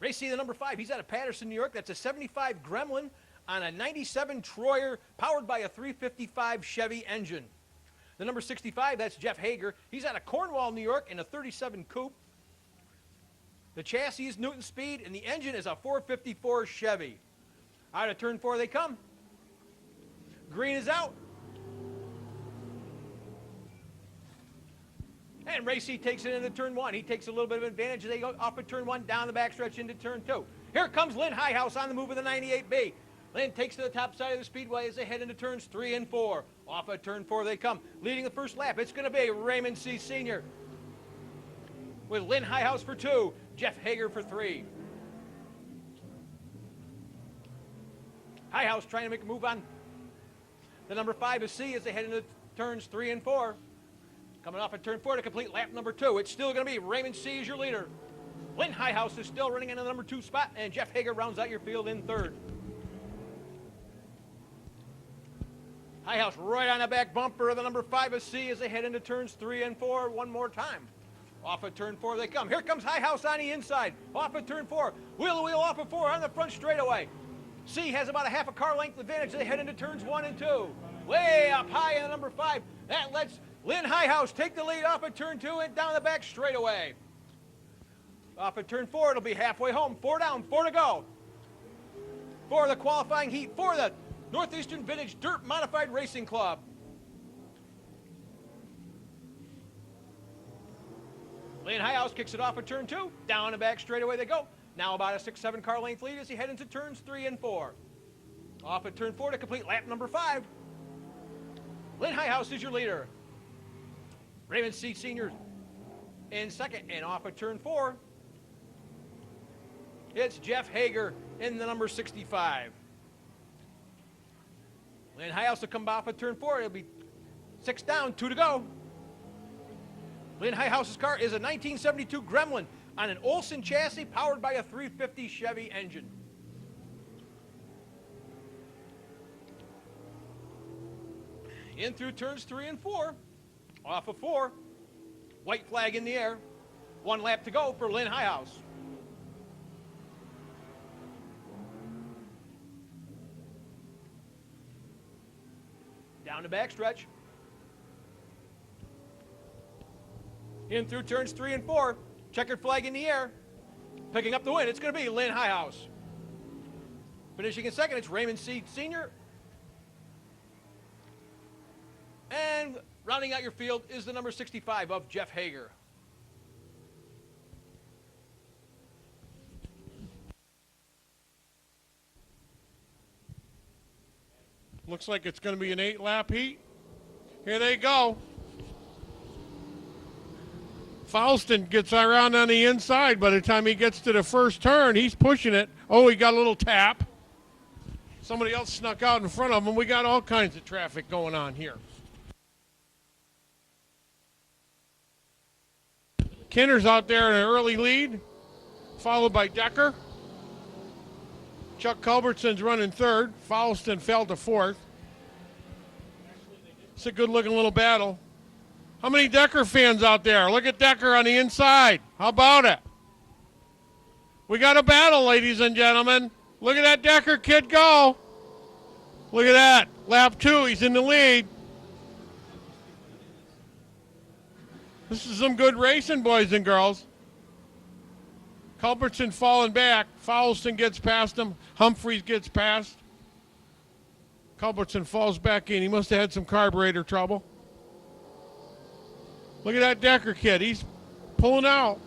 Race C, the number 5, he's out of Patterson, New York. That's a 75 Gremlin on a 97 Troyer, powered by a 355 Chevy engine. The number 65, that's Jeff Hager. He's out of Cornwall, New York, in a 37 Coupe. The chassis is Newton speed, and the engine is a 454 Chevy. Out of turn 4 they come. Green is out. And Race C takes it into turn 1. He takes a little bit of advantage as they go off of turn 1, down the backstretch into turn 2. Here comes Lynn Highhouse on the move with the 98B. Lynn takes to the top side of the speedway as they head into turns 3 and 4. Off of turn 4 they come. Leading the first lap, it's going to be Raymond C. Sr. with Lynn Highhouse for 2, Jeff Hager for 3. Highhouse trying to make a move on the number 5 is C as they head into turns 3 and 4. Coming off at turn 4 to complete lap number 2. It's still going to be Raymond C. as your leader. Lynn Highhouse is still running in the number 2 spot, and Jeff Hager rounds out your field in 3rd. Highhouse right on the back bumper of the number 5 of C as they head into turns 3 and 4 one more time. Off of turn 4 they come. Here comes Highhouse on the inside. Off of turn 4. Wheel to wheel off of 4 on the front straightaway. C has about a half a car length advantage as they head into turns 1 and 2. Way up high in the number 5. That lets Lynn Highhouse take the lead off of turn 2 and down the back straightaway. Off of turn 4, it'll be halfway home. 4 down, 4 to go. For the qualifying heat for the Northeastern Vintage Dirt Modified Racing Club. Lynn Highhouse kicks it off at turn 2. Down and back straightaway they go. Now about a 6-7 car length lead as he head into turns 3 and 4. Off at turn 4 to complete lap number 5. Lynn Highhouse is your leader. Raymond C. Sr. in 2nd, and off at turn 4, it's Jeff Hager in the number 65. Lynn Highhouse will come off at turn 4. It'll be 6 down, 2 to go. Lynn Highhouse's car is a 1972 Gremlin on an Olson chassis powered by a 350 Chevy engine. In through turns 3 and 4. Off of 4. White flag in the air. 1 lap to go for Lynn Highhouse. Down the backstretch. In through turns 3 and 4. Checkered flag in the air. Picking up the win, it's going to be Lynn Highhouse. Finishing in 2nd, it's Raymond C. Sr. And rounding out your field is the number 65 of Jeff Hager. Looks like it's going to be an 8-lap heat. Here they go. Faustin gets around on the inside. By the time he gets to the first turn, he's pushing it. Oh, he got a little tap. Somebody else snuck out in front of him. We got all kinds of traffic going on here. Kinner's out there in an early lead, followed by Decker. Chuck Culbertson's running 3rd. Faustin fell to 4th. It's a good-looking little battle. How many Decker fans out there? Look at Decker on the inside. How about it? We got a battle, ladies and gentlemen. Look at that Decker kid go. Look at that. Lap 2, he's in the lead. This is some good racing, boys and girls. Culbertson falling back. Faustin gets past him. Humphreys gets past. Culbertson falls back in. He must have had some carburetor trouble. Look at that Decker kid. He's pulling out.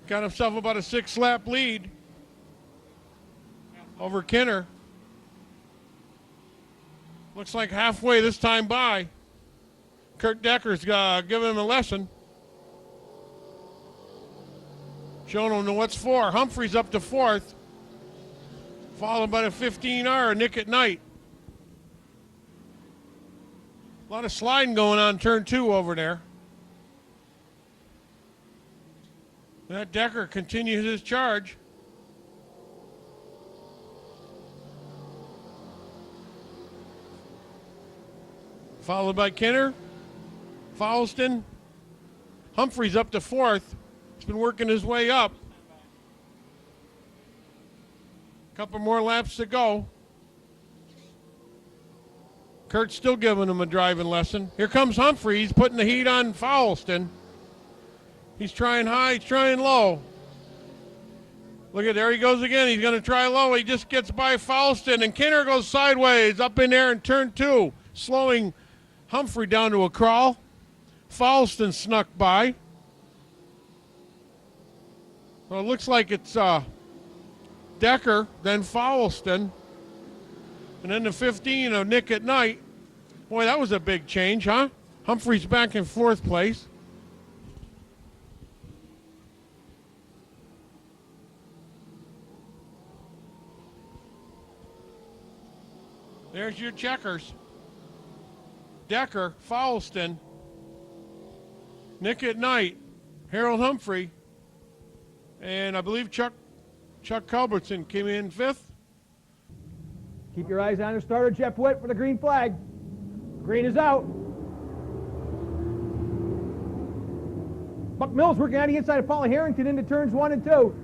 Got himself about a 6-lap lead over Kinner. Looks like halfway this time by. Kurt Decker's giving him a lesson. Showing him what's for. Humphreys up to 4th. Followed by the 15R, Nick at Night. A lot of sliding going on turn 2 over there. That Decker continues his charge. Followed by Kinner. Faustin. Humphreys up to 4th. Kurt's been working his way up. Couple more laps to go. Kurt's still giving him a driving lesson. Here comes Humphrey. He's putting the heat on Foulston. He's trying high, he's trying low. Look at there he goes again. He's going to try low. He just gets by Foulston, and Kinner goes sideways up in there in turn 2, slowing Humphrey down to a crawl. Foulston snuck by. Well, it looks like it's Decker, then Foulston, and then the 15 of Nick at Night. Boy, that was a big change, huh? Humphrey's back in 4th place. There's your checkers. Decker, Foulston, Nick at Night, Harold Humphrey, and I believe Chuck Culbertson came in 5th. Keep your eyes on your starter, Jeff Witt, for the green flag. Green is out. Buck Mills working on the inside of Paul Harrington into turns 1 and 2.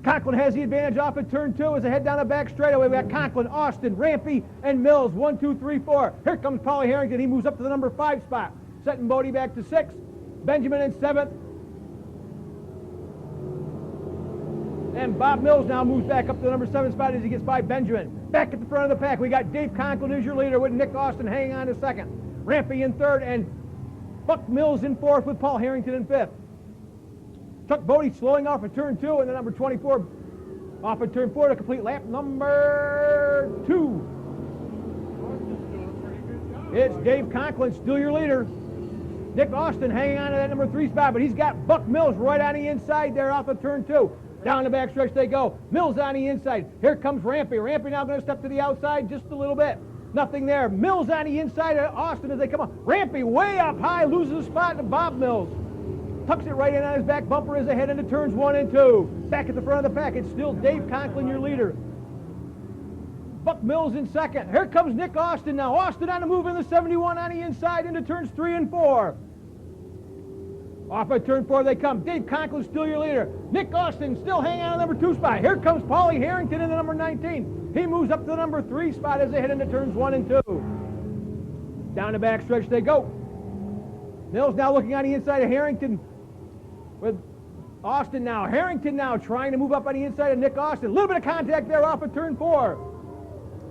Conklin has the advantage off at turn 2 as they head down the back straightaway. We got Conklin, Austin, Rampy, and Mills. 1, 2, 3, 4. Here comes Paulie Harrington. He moves up to the number 5 spot. Setting Bodie back to 6th. Benjamin in 7th. And Bob Mills now moves back up to the number 7 spot as he gets by Benjamin. Back at the front of the pack, we got Dave Conklin as your leader with Nick Austin hanging on to 2nd. Rampy in 3rd, and Buck Mills in 4th with Paul Harrington in 5th. Chuck Bodie slowing off at turn 2, and the number 24 off at turn 4 to complete lap number 2. It's Dave Conklin, still your leader. Nick Austin hanging on to that number 3 spot, but he's got Buck Mills right on the inside there off of turn 2. Down the back stretch they go. Mills on the inside. Here comes Rampy. Rampy now going to step to the outside just a little bit. Nothing there. Mills on the inside of Austin as they come on. Rampy way up high, loses a spot to Bob Mills. Tucks it right in on his back bumper as they head into turns 1 and 2. Back at the front of the pack, it's still Dave Conklin, your leader. Buck Mills in 2nd. Here comes Nick Austin now. Austin on the move in the 71 on the inside into turns 3 and 4. Off at turn 4 they come. Dave Conklin still your leader. Nick Austin still hanging on the number 2 spot. Here comes Paulie Harrington in the number 19. He moves up to the number 3 spot as they head into turns 1 and 2. Down the back stretch they go. Mills now looking on the inside of Harrington with Austin now. Harrington now trying to move up on the inside of Nick Austin. A little bit of contact there off of turn 4.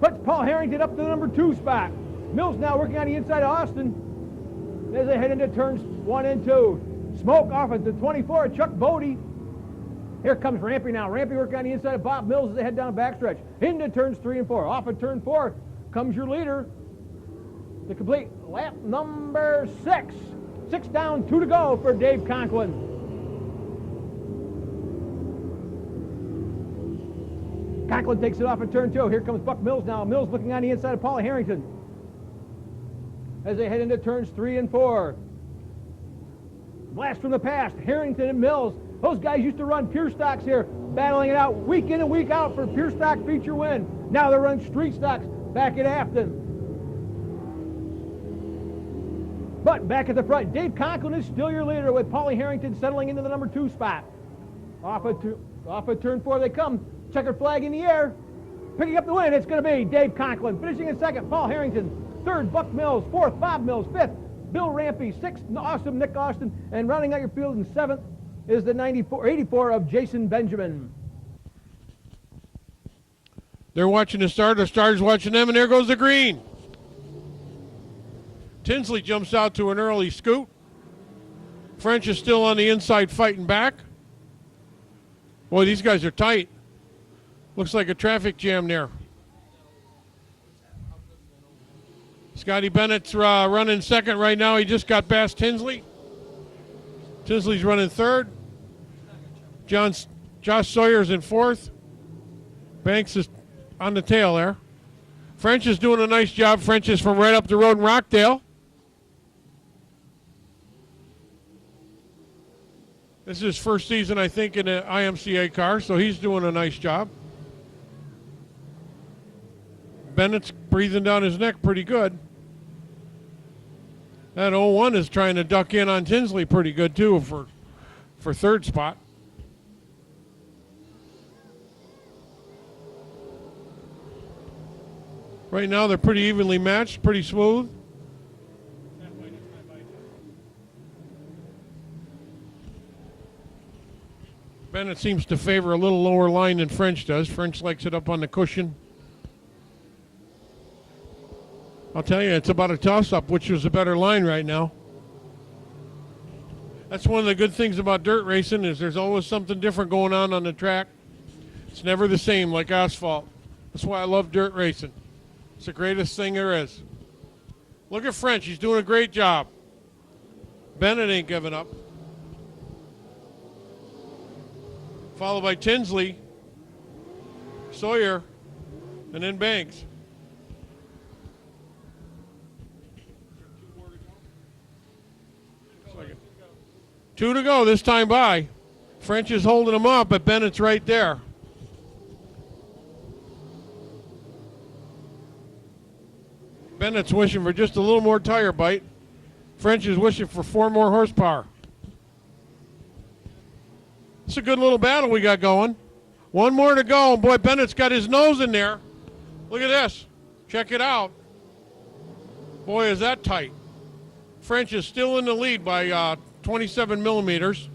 Puts Paul Harrington up to the number 2 spot. Mills now working on the inside of Austin as they head into turns 1 and 2. Smoke off at the 24, Chuck Bodie. Here comes Rampy now. Rampy working on the inside of Bob Mills as they head down the backstretch. Into turns 3 and 4. Off at turn 4 comes your leader. To complete lap number 6. 6 down, 2 to go for Dave Conklin. Conklin takes it off at turn 2. Here comes Buck Mills now. Mills looking on the inside of Paul Harrington as they head into turns 3 and 4. Blast from the past, Harrington and Mills. Those guys used to run pure stocks here, battling it out week in and week out for pure stock feature win. Now they're running street stocks back at Afton. But back at the front, Dave Conklin is still your leader with Paulie Harrington settling into the number 2 spot. Off of turn 4 they come. Checkered flag in the air. Picking up the win, it's going to be Dave Conklin. Finishing in 2nd, Paul Harrington. 3rd, Buck Mills. 4th, Bob Mills. 5th, Bill Rampy. 6th, awesome Nick Austin. And rounding out your field in 7th is the 84 of Jason Benjamin. They're watching the start. The starter's watching them, and there goes the green. Tinsley jumps out to an early scoot. French is still on the inside fighting back. Boy, these guys are tight. Looks like a traffic jam there. Scotty Bennett's running 2nd right now. He just got past Tinsley. Tinsley's running 3rd. Josh Sawyer's in 4th. Banks is on the tail there. French is doing a nice job. French is from right up the road in Rockdale. This is his first season, I think, in an IMCA car, so he's doing a nice job. Bennett's breathing down his neck pretty good. That 01 is trying to duck in on Tinsley pretty good, too, for for third spot. Right now they're pretty evenly matched, pretty smooth. Bennett seems to favor a little lower line than French does. French likes it up on the cushion. I'll tell you, it's about a toss-up, which is a better line right now. That's one of the good things about dirt racing is there's always something different going on the track. It's never the same like asphalt. That's why I love dirt racing. It's the greatest thing there is. Look at French. He's doing a great job. Bennett ain't giving up. Followed by Tinsley, Sawyer, and then Banks. Two to go this time by. French is holding him up, but Bennett's right there. Bennett's wishing for just a little more tire bite. French is wishing for 4 more horsepower. It's a good little battle we got going. One more to go. Boy, Bennett's got his nose in there. Look at this. Check it out. Boy, is that tight. French is still in the lead by 27 millimeters.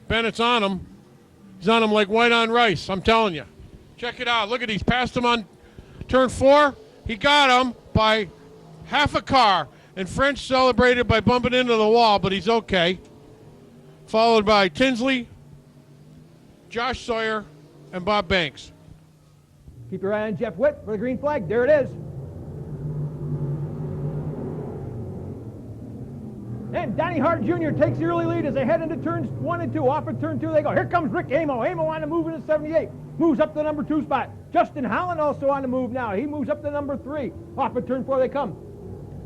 Bennett's on him. He's on him like white on rice, I'm telling you. Check it out. Look at, he's passed him on turn 4. He got him by half a car. And French celebrated by bumping into the wall, but he's okay. Followed by Tinsley, Josh Sawyer, and Bob Banks. Keep your eye on Jeff Witt for the green flag. There it is. And Donnie Hart Jr. takes the early lead as they head into turns 1 and 2. Off at turn 2 they go. Here comes Rick Amo. Amo on the move in the 78. Moves up to the number 2 spot. Justin Holland also on the move now. He moves up to number 3. Off at turn 4 they come.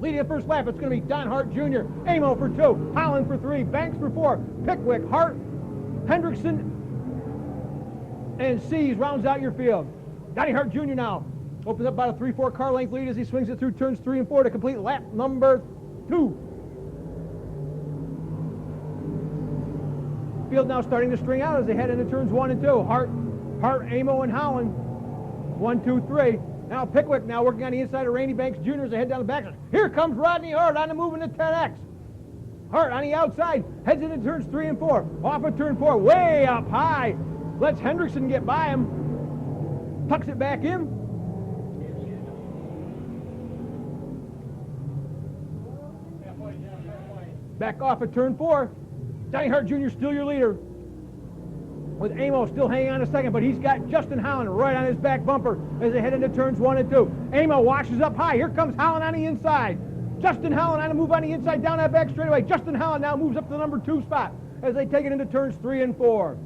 Leading the first lap, it's going to be Don Hart Jr., Amo for 2, Holland for 3, Banks for 4, Pickwick, Hart, Hendrickson, and Seas rounds out your field. Donnie Hart Jr. now opens up about a 3-4 car length lead as he swings it through turns 3 and 4 to complete lap number 2. Field now starting to string out as they head into turns 1 and 2. Hart, Amo, and Holland. 1, 2, 3. Now Pickwick now working on the inside of Randy Banks Jr. as they head down the back. Here comes Rodney Hart on the move into 10X. Hart on the outside, heads into turns 3 and 4. Off of turn 4, way up high. Lets Hendrickson get by him. Tucks it back in. Back off of turn 4. Donnie Hart Jr. still your leader. With Amo still hanging on a second, but he's got Justin Holland right on his back bumper as they head into turns 1 and 2. Amo washes up high. Here comes Holland on the inside. Justin Holland on the move on the inside down that back straightaway. Justin Holland now moves up to the number 2 spot as they take it into turns 3 and 4.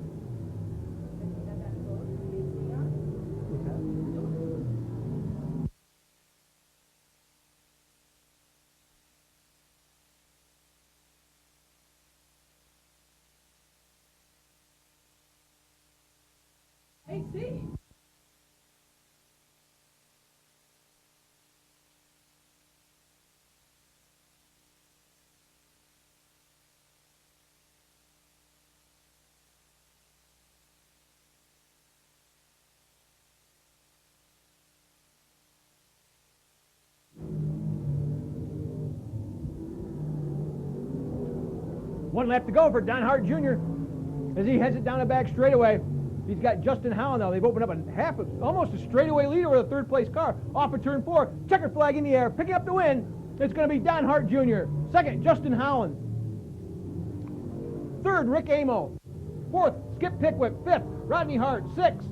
One lap to go for Don Hart Jr. as he heads it down the back straightaway. He's got Justin Holland now. They've opened up almost a straightaway lead over the third place car. Off of turn 4, checker flag in the air, picking up the win. It's going to be Don Hart Jr. Second, Justin Holland. Third, Rick Amo. Fourth, Skip Pickwick. Fifth, Rodney Hart. Sixth,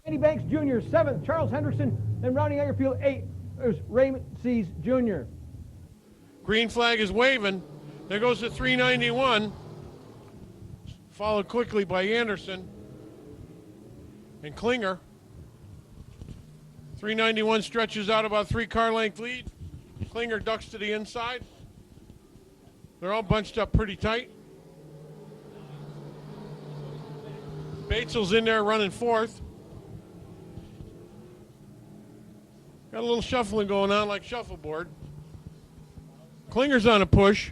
Randy Banks Jr. Seventh, Charles Henderson. And rounding out your field, 8 is Raymond Seas Jr. Green flag is waving. There goes the 391. Followed quickly by Anderson and Klinger. 391 stretches out about 3 car length lead. Klinger ducks to the inside. They're all bunched up pretty tight. Batesell's in there running 4th. Got a little shuffling going on like shuffleboard. Klinger's on a push.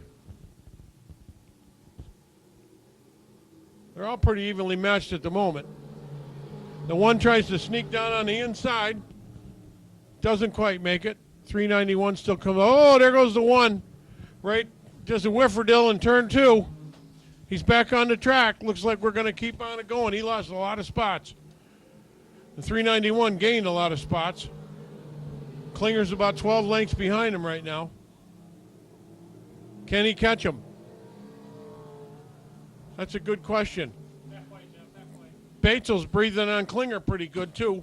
They're all pretty evenly matched at the moment. The one tries to sneak down on the inside. Doesn't quite make it. 391 still comes. Oh, there goes the one. Right, just a whifferdale in turn 2. He's back on the track. Looks like we're going to keep on it going. He lost a lot of spots. The 391 gained a lot of spots. Klinger's about 12 lengths behind him right now. Can he catch him? That's a good question. Batesell's breathing on Klinger pretty good, too.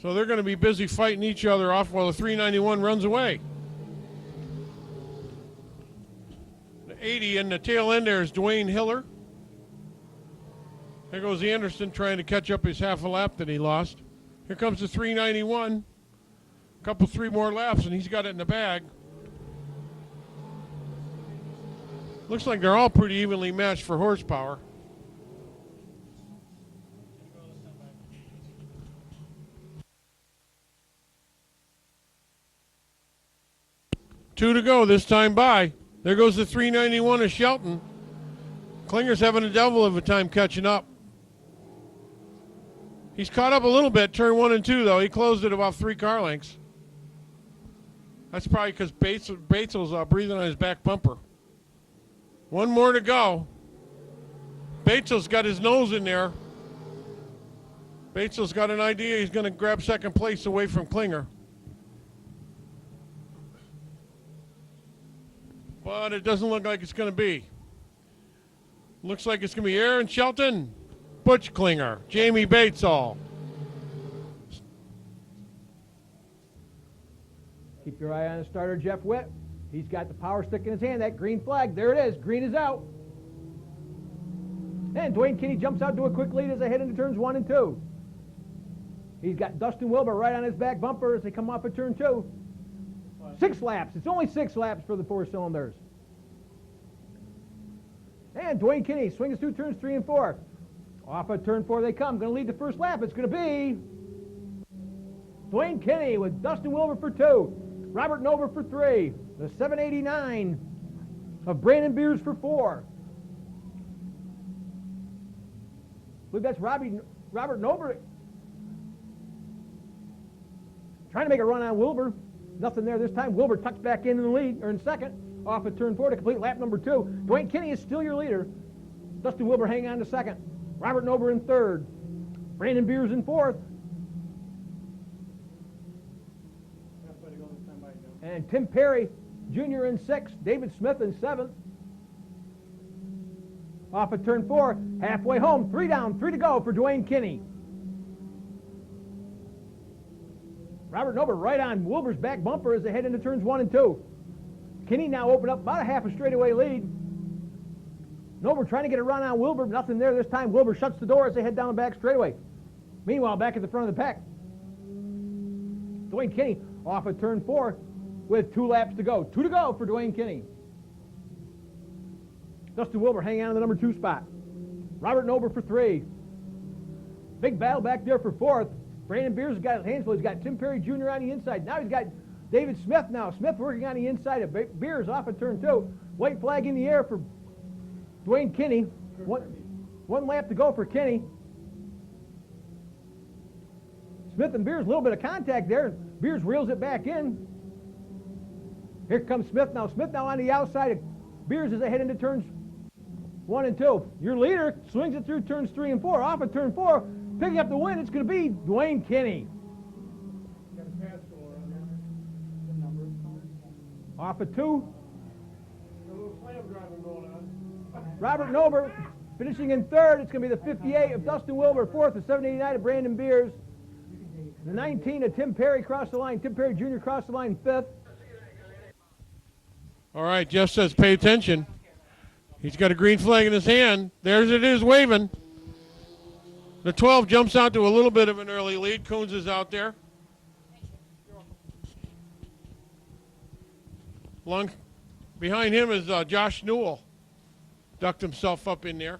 So they're going to be busy fighting each other off while the 391 runs away. The 80 in the tail end there is Dwayne Hiller. There goes Anderson trying to catch up his half a lap that he lost. Here comes the 391. A couple, 3 more laps, and he's got it in the bag. Looks like they're all pretty evenly matched for horsepower. Two to go this time by. There goes the 391 of Shelton. Klinger's having a devil of a time catching up. He's caught up a little bit, turn 1 and 2, though. He closed it about 3 car lengths. That's probably because Batesell's breathing on his back bumper. 1 more to go. Batesell's got his nose in there. Batesell's got an idea he's going to grab second place away from Klinger. But it doesn't look like it's going to be. Looks like it's going to be Aaron Shelton, Butch Klinger, Jamie Batesell. Keep your eye on the starter, Jeff Witt. He's got the power stick in his hand. That green flag, there it is. Green is out. And Dwayne Kinney jumps out to a quick lead as they head into turns 1 and 2. He's got Dustin Wilbur right on his back bumper as they come off of turn 2. 6 laps. It's only 6 laps for the 4 cylinders. And Dwayne Kinney swings through turns 3 and 4. Off of turn 4 they come. Going to lead the first lap. It's going to be Dwayne Kinney with Dustin Wilbur for 2. Robert Nover for 3. The 789 of Brandon Beers for 4. I believe that's Robert Nover trying to make a run on Wilbur. Nothing there this time. Wilbur tucks back in the lead, or in second, off of turn 4 to complete lap number 2. Dwayne Kinney is still your leader. Dustin Wilbur hanging on to second. Robert Nover in third. Brandon Beers in fourth. And Tim Perry Jr. in sixth. David Smith in seventh. Off of turn 4, halfway home. 3 down, 3 to go for Dwayne Kinney. Robert Nover right on Wilbur's back bumper as they head into turns 1 and 2. Kinney now opened up about a half a straightaway lead. Nover trying to get a run on Wilbur. Nothing there this time. Wilbur shuts the door as they head down the back straightaway. Meanwhile, back at the front of the pack, Dwayne Kinney off of turn 4 with 2 laps to go. 2 to go for Dwayne Kinney. Dustin Wilbur hanging on to the number 2 spot. Robert Nover for 3. Big battle back there for 4th. Brandon Beers has got his hands full. He's got Tim Perry Jr. on the inside. Now he's got David Smith now. Smith working on the inside of Beers off of turn 2. White flag in the air for Dwayne Kinney. One lap to go for Kinney. Smith and Beers, a little bit of contact there. Beers reels it back in. Here comes Smith now. Smith now on the outside of Beers as they head into turns 1 and 2. Your leader swings it through turns 3 and 4. Off of turn 4, picking up the win, it's going to be Dwayne Kinney. Off of 2. Robert Nover finishing in 3rd. It's going to be the 58 of Dustin Wilbur. 4th, the 789 of Brandon Beers. The 19 of Tim Perry crossed the line. Tim Perry Jr. crossed the line 5th. All right, Jeff says pay attention. He's got a green flag in his hand. There's it is waving. The 12 jumps out to a little bit of an early lead. Coons is out there. Behind him is Josh Newell. Ducked himself up in there.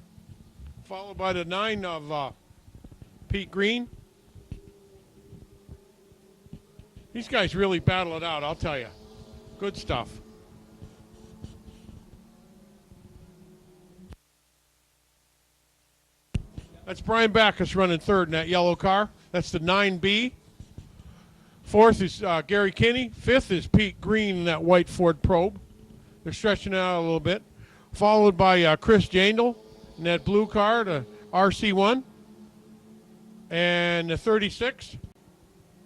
Followed by the 9 of Pete Green. These guys really battle it out, I'll tell you. Good stuff. That's Brian Backus running third in that yellow car. That's the 9B. Fourth is Gary Kinney. Fifth is Pete Green in that white Ford Probe. They're stretching it out a little bit. Followed by Chris Jandel in that blue car, the RC1. And the 36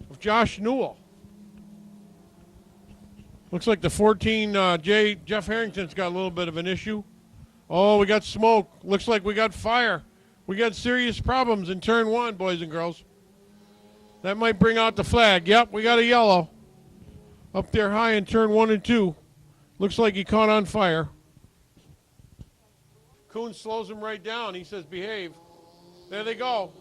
of Josh Newell. Looks like the 14J, Jeff Harrington's got a little bit of an issue. Oh, we got smoke. Looks like we got fire. We got serious problems in turn 1, boys and girls. That might bring out the flag. Yep, we got a yellow. Up there high in turn 1 and 2. Looks like he caught on fire. Coons slows him right down. He says, behave. There they go.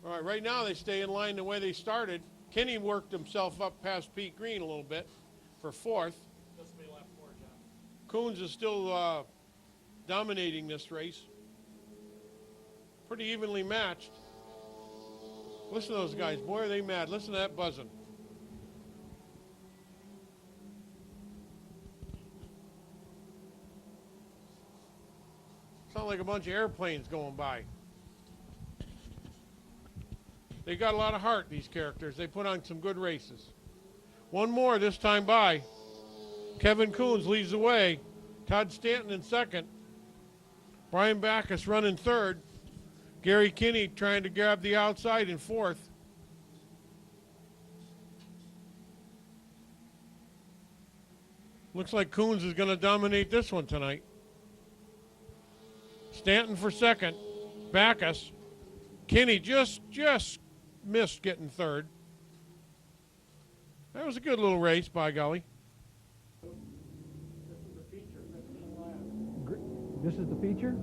All right, right now they stay in line the way they started. Kenny worked himself up past Pete Green a little bit for fourth. This will be lap 4, John. Coons is still dominating this race. Pretty evenly matched. Listen to those guys. Boy, are they mad. Listen to that buzzing. Sound like a bunch of airplanes going by. They got a lot of heart, these characters. They put on some good races. One more this time by. Kevin Coons leads the way. Todd Stanton in second. Brian Backus running third. Gary Kinney trying to grab the outside in fourth. Looks like Coons is going to dominate this one tonight. Stanton for second. Backus. Kinney just missed getting third. That was a good little race, by golly. This is the feature, 15 laps. This is the feature?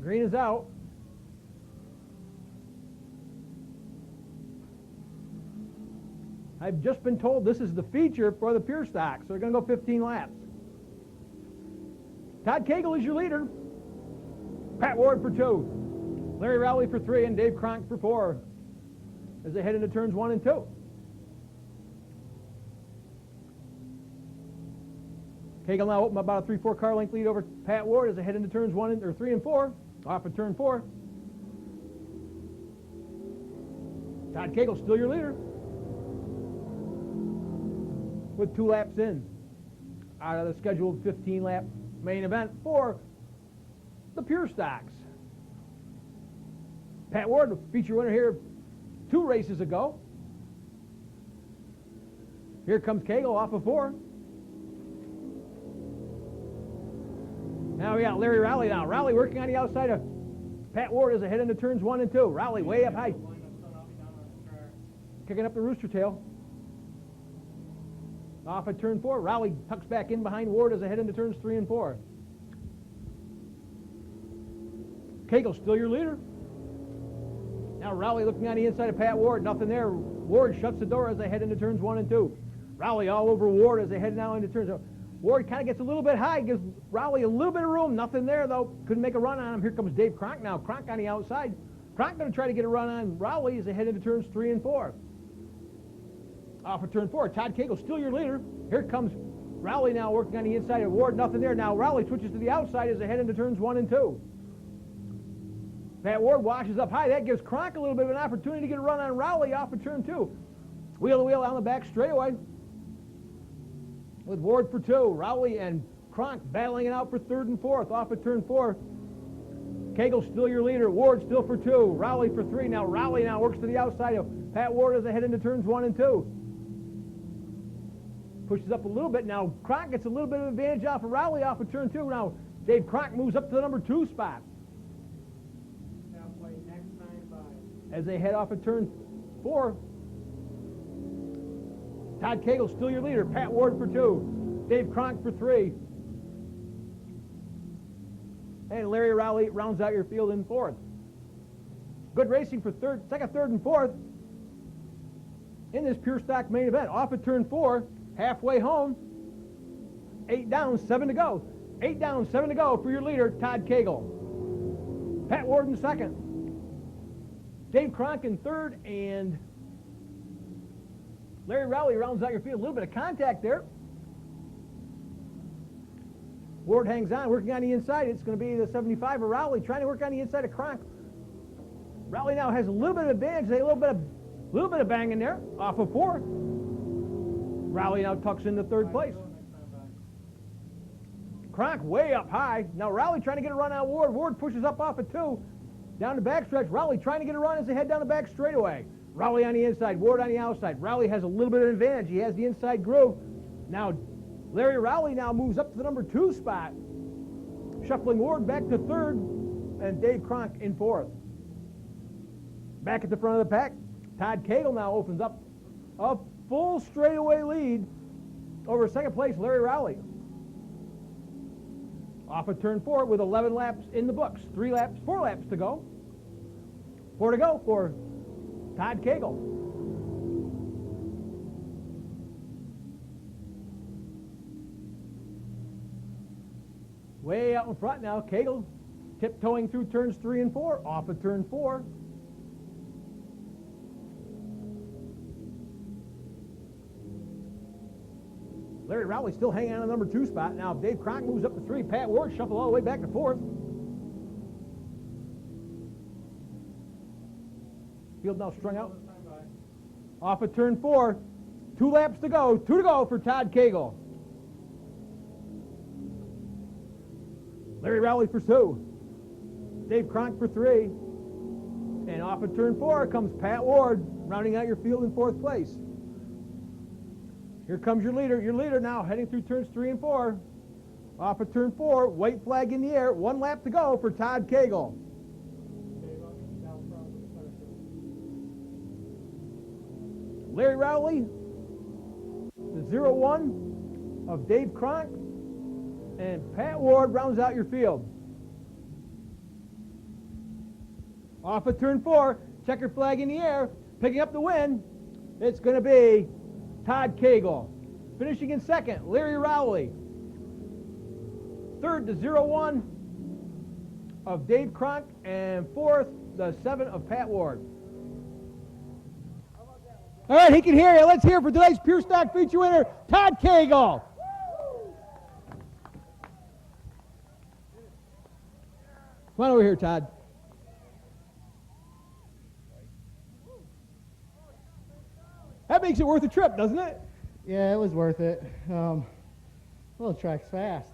Green is out. I've just been told this is the feature for the pure stock, so they're going to go 15 laps. Todd Cagle is your leader. Pat Ward for 2. Larry Rowley for 3 and Dave Cronk for 4 as they head into turns 1 and 2. Cagle now open about a 3-4 car length lead over Pat Ward as they head into turns 3 and 4. Off of turn 4. Todd Cagle still your leader with 2 laps in out of the scheduled 15-lap main event for the pure stocks. Pat Ward, the feature winner here 2 races ago. Here comes Cagle off of 4. Now we got Larry Rowley now. Rowley working on the outside of Pat Ward as they head into turns 1 and 2. Rowley way up high. Kicking up the rooster tail. Off at turn 4. Rowley tucks back in behind Ward as they head into turns 3 and 4. Cagle still your leader. Now Rowley looking on the inside of Pat Ward. Nothing there. Ward shuts the door as they head into turns 1 and 2. Rowley all over Ward as they head now into turns. Ward kind of gets a little bit high, gives Rowley a little bit of room. Nothing there, though. Couldn't make a run on him. Here comes Dave Cronk now. Cronk on the outside. Cronk going to try to get a run on Rowley as they head into turns 3 and 4. Off of turn 4. Todd Cagle still your leader. Here comes Rowley now working on the inside of Ward. Nothing there. Now Rowley switches to the outside as they head into turns 1 and 2. Pat Ward washes up high. That gives Cronk a little bit of an opportunity to get a run on Rowley off of turn 2. Wheel to wheel on the back straightaway with Ward for 2. Rowley and Cronk battling it out for 3rd and 4th off of turn 4. Cagle still your leader. Ward still for 2. Rowley for 3. Now Rowley now works to the outside of Pat Ward as they head into turns 1 and 2. Pushes up a little bit. Now Cronk gets a little bit of advantage off of Rowley off of turn 2. Now Dave Cronk moves up to the number 2 spot. Halfway, next 9-5. As they head off of turn 4. Todd Cagle still your leader. Pat Ward for 2. Dave Cronk for 3. And Larry Rowley rounds out your field in 4th. Good racing for 2nd, 3rd, and 4th in this pure stock main event. Off at turn 4, halfway home. 8 down, 7 to go. 8 down, 7 to go for your leader, Todd Cagle. Pat Ward in 2nd. Dave Cronk in 3rd, and Larry Rowley rounds out your field. A little bit of contact there. Ward hangs on, working on the inside. It's going to be the 75 of Rowley, trying to work on the inside of Kronk. Rowley now has a little bit of advantage. A little bit of bang in there, off of 4. Rowley now tucks into 3rd place. Kronk way up high. Now Rowley trying to get a run on Ward. Ward pushes up off of 2. Down the backstretch. Rowley trying to get a run as they head down the back straightaway. Rowley on the inside, Ward on the outside. Rowley has a little bit of advantage. He has the inside groove. Now Larry Rowley now moves up to the number 2 spot. Shuffling Ward back to 3rd, and Dave Kronk in 4th. Back at the front of the pack, Todd Cagle now opens up a full straightaway lead over 2nd place, Larry Rowley. Off of turn 4 with 11 laps in the books. 4 laps to go. 4 to go for Todd Cagle. Way out in front now, Cagle tiptoeing through turns 3 and 4, off of turn 4. Larry Rowley still hanging on the number 2 spot. Now Dave Kronk moves up to 3. Pat Ward shuffle all the way back to 4th. Field now strung out. Off of turn 4. 2 laps to go. 2 to go for Todd Cagle. Larry Rowley for 2. Dave Kronk for 3. And off of turn 4 comes Pat Ward, rounding out your field in 4th place. Here comes your leader. Your leader now heading through turns 3 and 4. Off of turn 4, white flag in the air. 1 lap to go for Todd Cagle. Larry Rowley, the 0-1 of Dave Kronk, and Pat Ward rounds out your field. Off of turn 4, checker flag in the air, picking up the win. It's going to be Todd Cagle. Finishing in 2nd, Larry Rowley. 3rd, the 0-1 of Dave Kronk, and 4th, the 7 of Pat Ward. All right, he can hear you. Let's hear for today's Pure Stock feature winner, Todd Cagle. Come on over here, Todd. That makes it worth a trip, doesn't it? Yeah, it was worth it. Well, the track's fast.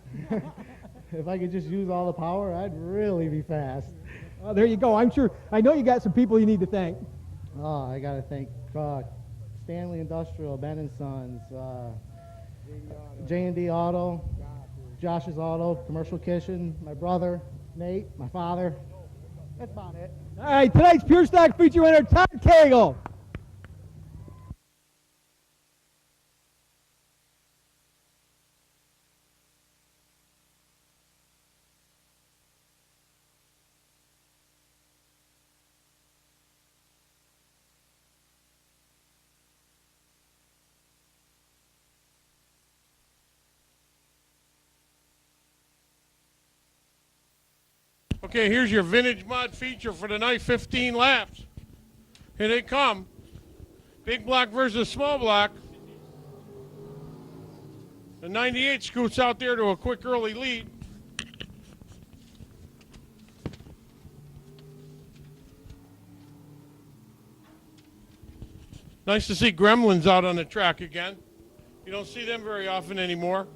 If I could just use all the power, I'd really be fast. Well, there you go. I know you got some people you need to thank. Oh, I got to thank Stanley Industrial, Ben & Sons, J&D Auto, Josh's Auto, Commercial Kitchen, my brother, Nate, my father. That's about it. All right, tonight's Pure Stock feature winner, Todd Cagle. Okay, here's your vintage mod feature for the night, 15 laps. Here they come. Big block versus small block. The 98 scoots out there to a quick early lead. Nice to see gremlins out on the track again. You don't see them very often anymore.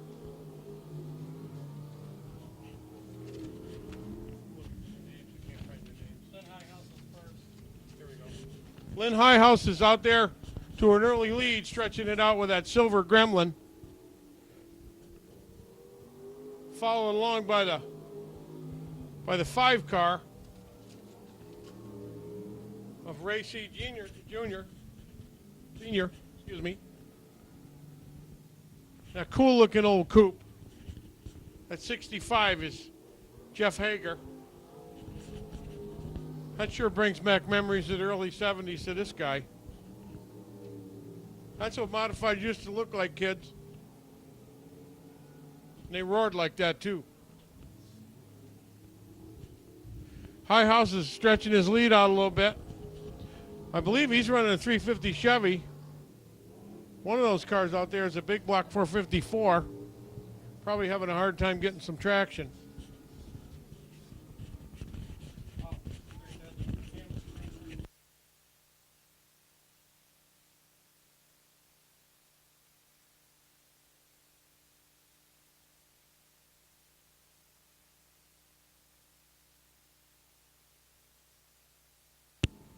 Lynn Highhouse is out there to an early lead, stretching it out with that silver gremlin. Followed along by the 5 car of Ray C. Senior, excuse me. That cool looking old coupe. That 65 is Jeff Hager. That sure brings back memories of the early 70s to this guy. That's what modified used to look like, kids. And they roared like that, too. Highhouse is stretching his lead out a little bit. I believe he's running a 350 Chevy. One of those cars out there is a big block 454. Probably having a hard time getting some traction.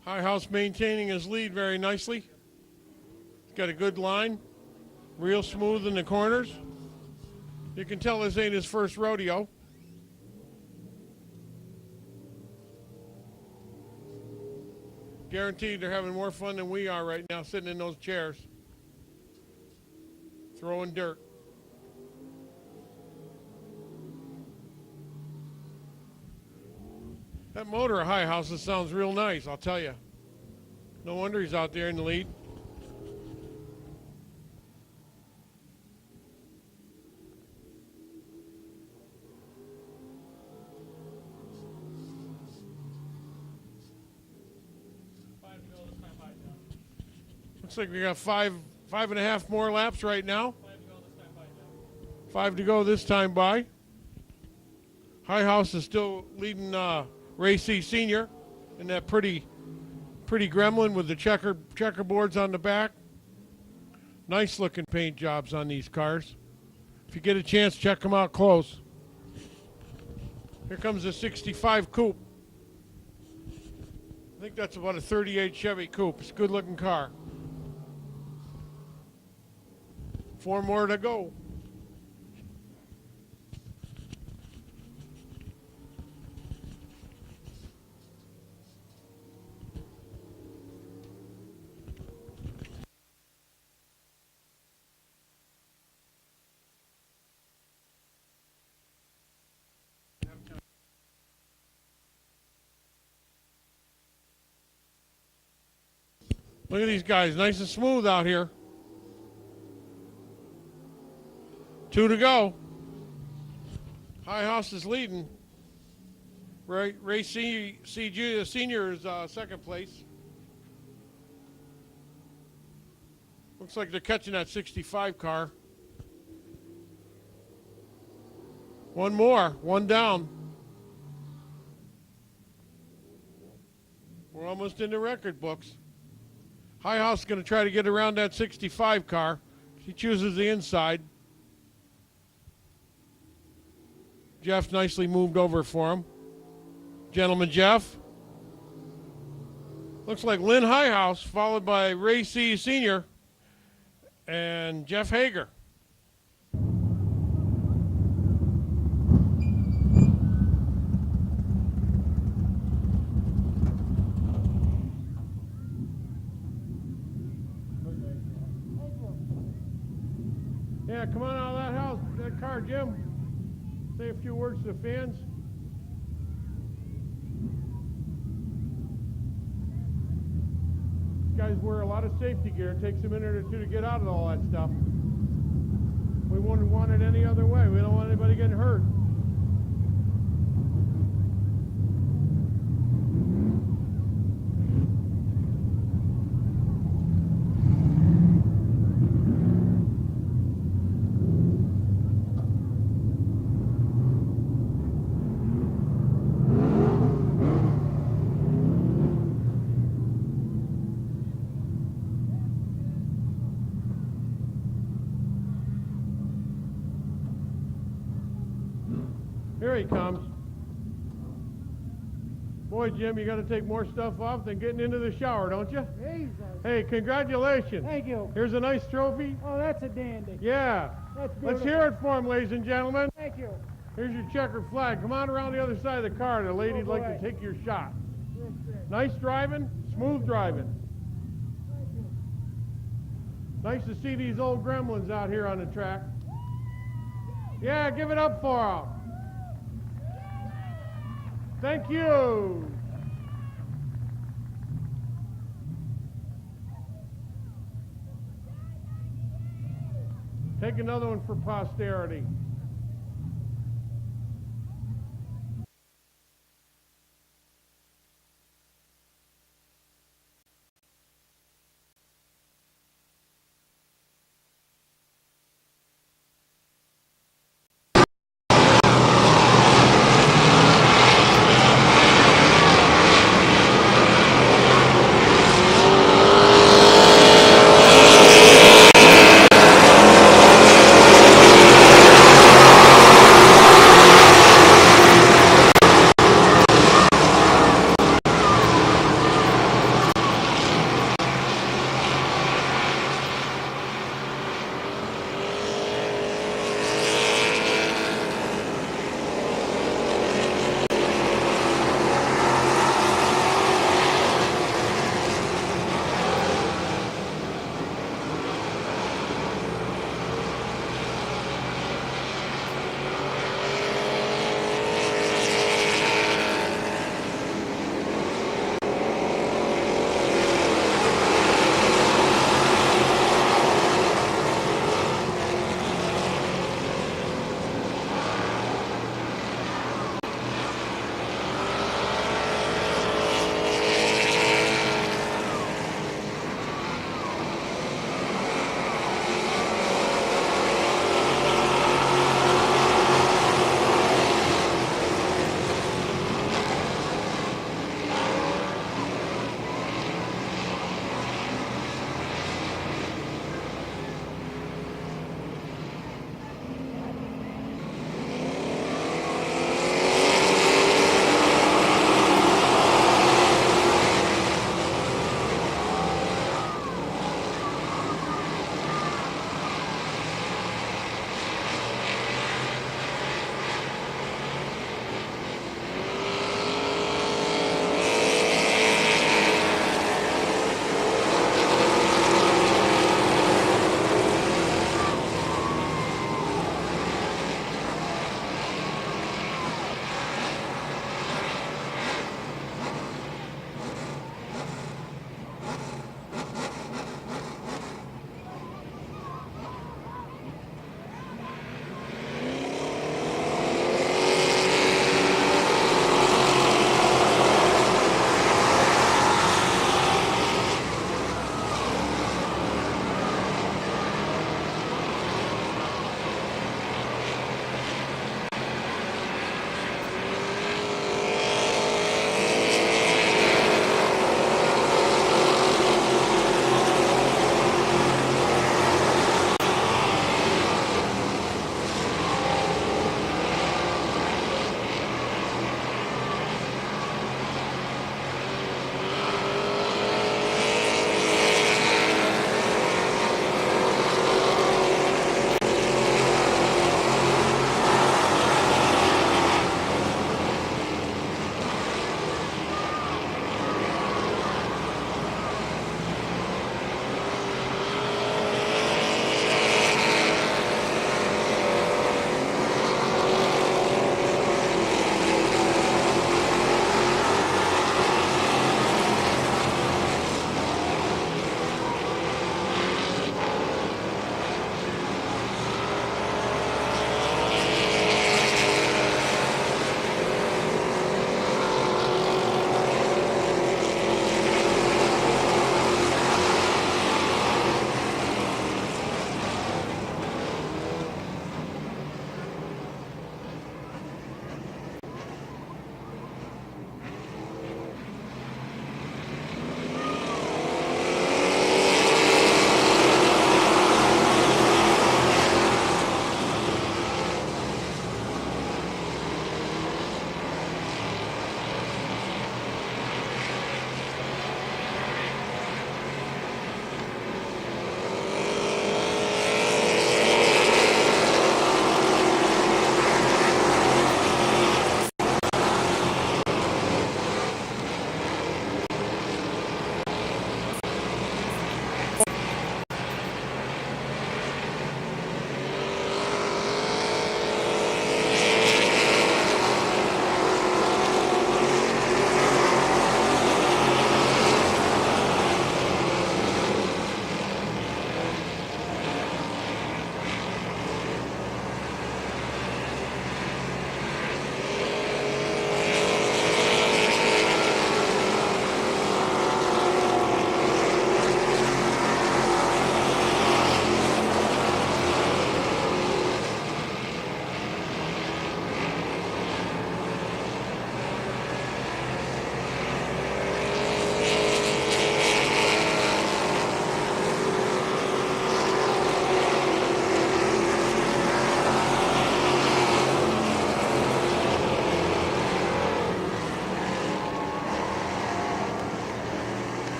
High House maintaining his lead very nicely. He's got a good line, real smooth in the corners. You can tell this ain't his first rodeo. Guaranteed they're having more fun than we are right now sitting in those chairs, throwing dirt. That motor of High House's sounds real nice, I'll tell you. No wonder he's out there in the lead. Looks like we got five and a half more laps right now. 5 to go this time by. High House is still leading Ray C. Sr. in that pretty gremlin with the checkerboards on the back. Nice looking paint jobs on these cars. If you get a chance, check them out close. Here comes the 65 Coupe. I think that's about a 38 Chevy Coupe. It's a good looking car. 4 more to go. Look at these guys, nice and smooth out here. 2 to go. High House is leading. Ray C. Senior is second place. Looks like they're catching that 65 car. One more, one down. We're almost in the record books. High House is going to try to get around that 65 car. He chooses the inside. Jeff nicely moved over for him. Gentleman Jeff. Looks like Lynn High House, followed by Ray C. Sr. and Jeff Hager. Yeah, come on out of that house, that car, Jim. Say a few words to the fans. These guys wear a lot of safety gear. It takes a minute or two to get out of all that stuff. We wouldn't want it any other way. We don't want anybody getting hurt. Here he comes. Boy, Jim, you got to take more stuff off than getting into the shower, don't you? Jesus. Hey, congratulations. Thank you. Here's a nice trophy. Oh, that's a dandy. Yeah. That's Let's beautiful. hear it for him, ladies and gentlemen. Thank you. Here's your checkered flag. Come on around the other side of the car. The lady'd like to take your shot. Nice driving, smooth driving. Thank you. Nice to see these old gremlins out here on the track. Yeah, give it up for them. Thank you. Take another one for posterity.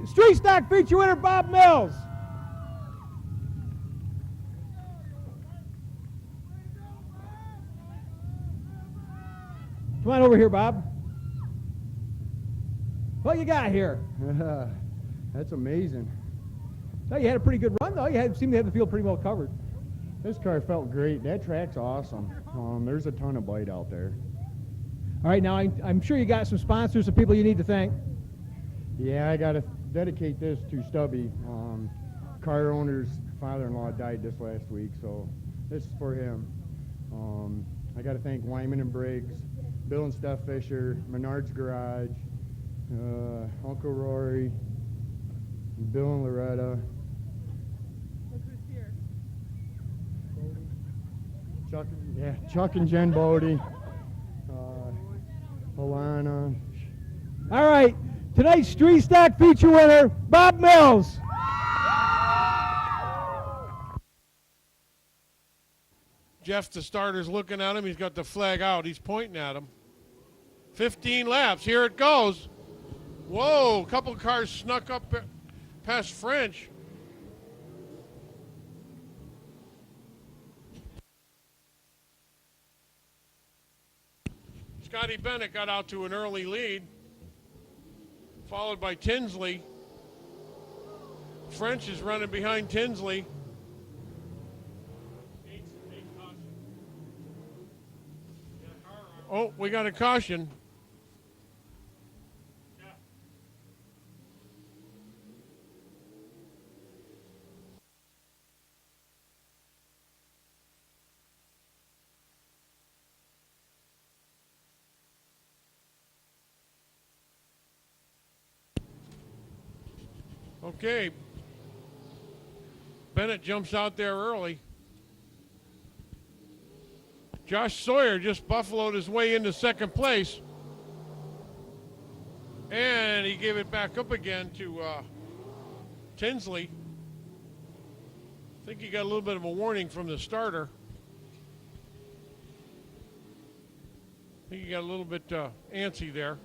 Street Stock feature winner Bob Mills. Come on over here, Bob. What you got here? That's amazing. No, you had a pretty good run, though. You seemed to have the field pretty well covered. This car felt great. That track's awesome. There's a ton of bite out there. All right, now I'm sure you got some sponsors, some people you need to thank. Yeah, I got to dedicate this to Stubby. Car owner's father-in-law died this last week, so this is for him. I got to thank Wyman and Briggs, Bill and Steph Fisher, Menard's Garage, Uncle Rory, Bill and Loretta. Look who's here. Chuck and Jen Bodie, Alana. All right, tonight's Street Stock feature winner, Bob Mills. Jeff, the starter's looking at him. He's got the flag out. He's pointing at him. 15 laps. Here it goes. Whoa, a couple cars snuck up past French. Scotty Bennett got out to an early lead, followed by Tinsley. French is running behind Tinsley. Oh, we got a caution. Okay. Bennett jumps out there early. Josh Sawyer just buffaloed his way into second place. And he gave it back up again to Tinsley. I think he got a little bit of a warning from the starter. I think he got a little bit antsy there.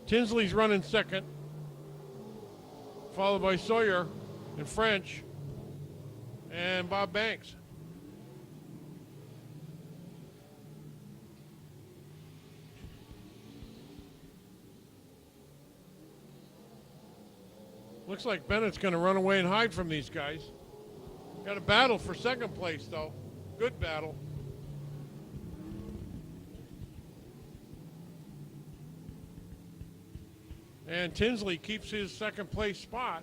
Tinsley's running second, followed by Sawyer and French and Bob Banks. Looks like Bennett's going to run away and hide from these guys. Got a battle for second place, though. Good battle. And Tinsley keeps his second place spot.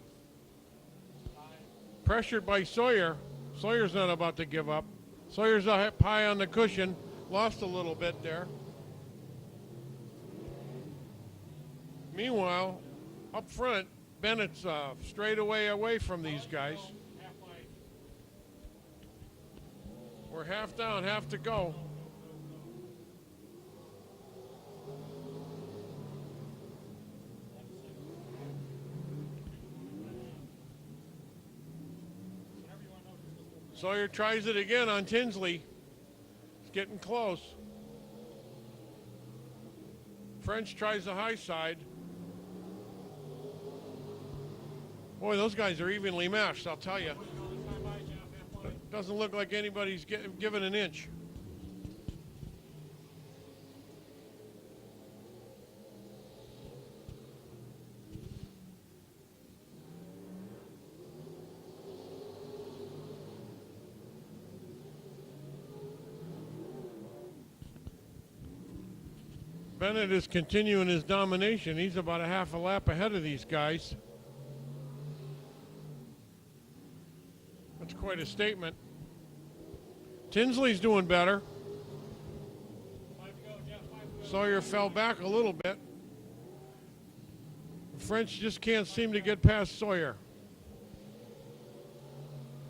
Pressured by Sawyer. Sawyer's not about to give up. Sawyer's up high on the cushion. Lost a little bit there. Meanwhile, up front, Bennett's straight away from these guys. We're half down, half to go. Sawyer tries it again on Tinsley. It's getting close. French tries the high side. Boy, those guys are evenly matched, I'll tell you. Doesn't look like anybody's given an inch. Bennett is continuing his domination. He's about a half a lap ahead of these guys. That's quite a statement. Tinsley's doing better. Sawyer fell back a little bit. French just can't seem to get past Sawyer.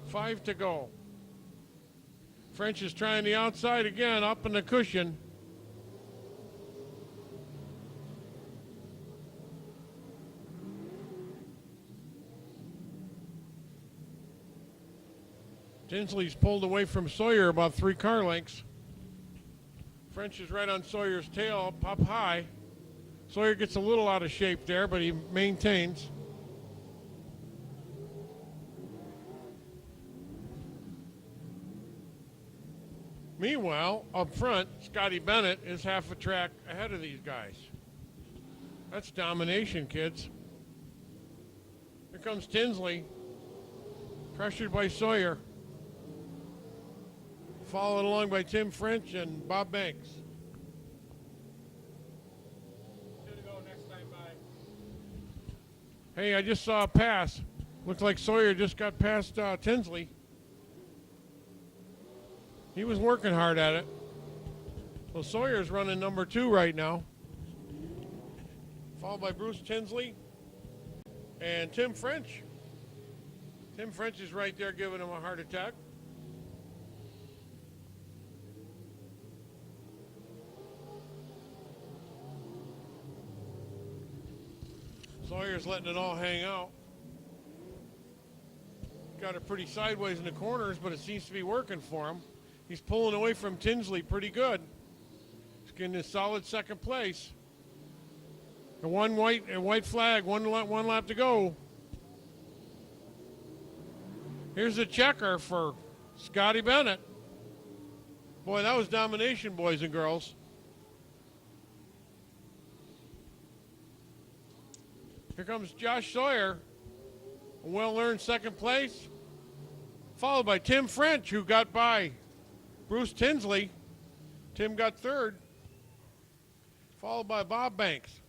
5 to go. French is trying the outside again, up in the cushion. Tinsley's pulled away from Sawyer about 3 car lengths. French is right on Sawyer's tail, up high. Sawyer gets a little out of shape there, but he maintains. Meanwhile, up front, Scotty Bennett is half a track ahead of these guys. That's domination, kids. Here comes Tinsley, pressured by Sawyer. Followed along by Tim French and Bob Banks. Hey, I just saw a pass. Looks like Sawyer just got past Tinsley. He was working hard at it. So Sawyer's running number 2 right now. Followed by Bruce Tinsley and Tim French. Tim French is right there giving him a heart attack. Sawyer's letting it all hang out. Got it pretty sideways in the corners, but it seems to be working for him. He's pulling away from Tinsley pretty good. He's getting a solid second place. And white flag, one lap to go. Here's a checker for Scotty Bennett. Boy, that was domination, boys and girls. Here comes Josh Sawyer, a well-earned second place, followed by Tim French, who got by Bruce Tinsley. Tim got third, followed by Bob Banks.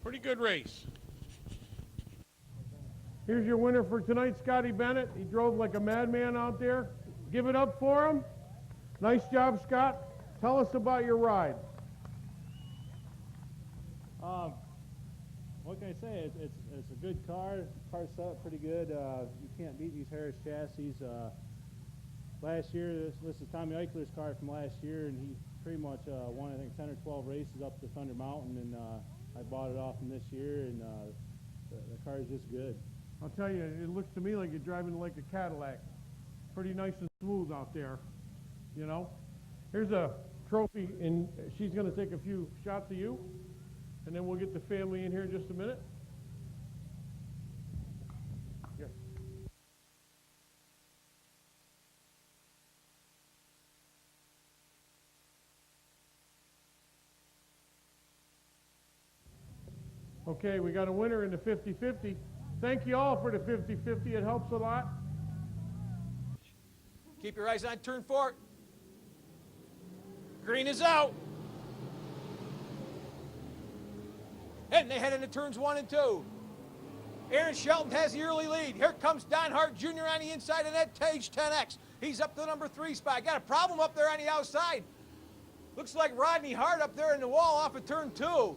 Pretty good race. Here's your winner for tonight, Scotty Bennett. He drove like a madman out there. Give it up for him. Nice job, Scott. Tell us about your ride. What can I say? It's a good car. Car's set up pretty good. You can't beat these Harris chassis. Last year, this is Tommy Eichler's car from last year, and he pretty much won, I think, 10 or 12 races up to Thunder Mountain, and I bought it off him this year, and the car is just good. I'll tell you, it looks to me like you're driving like a Cadillac. Pretty nice and smooth out there, you know. Here's a trophy, and she's going to take a few shots of you, and then we'll get the family in here in just a minute. Here. Okay, we got a winner in the 50-50. Thank you all for the 50-50. It helps a lot. Keep your eyes on turn 4. Green is out. And they head into turns 1 and 2. Aaron Shelton has the early lead. Here comes Don Hart Jr. on the inside of that Tage 10X. He's up to the number 3 spot. Got a problem up there on the outside. Looks like Rodney Hart up there in the wall off of turn 2.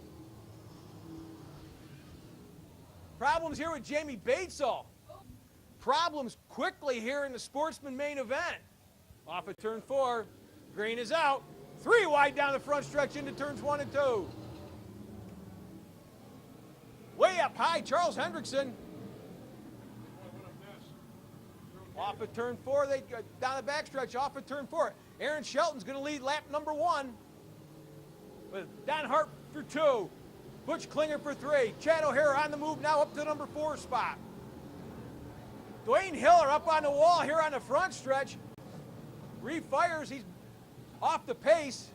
Problems here with Jamie Batesall. Problems quickly here in the Sportsman main event. Off of turn 4. Green is out. 3 wide down the front stretch into turns 1 and 2. Way up high, Charles Hendrickson. Off of turn 4, they go down the backstretch off of turn 4. Aaron Shelton's going to lead lap number 1 with Don Hart for 2. Butch Klinger for 3. Chad O'Hara on the move now up to the number 4 spot. Dwayne Hiller up on the wall here on the front stretch. Refires, he's off the pace.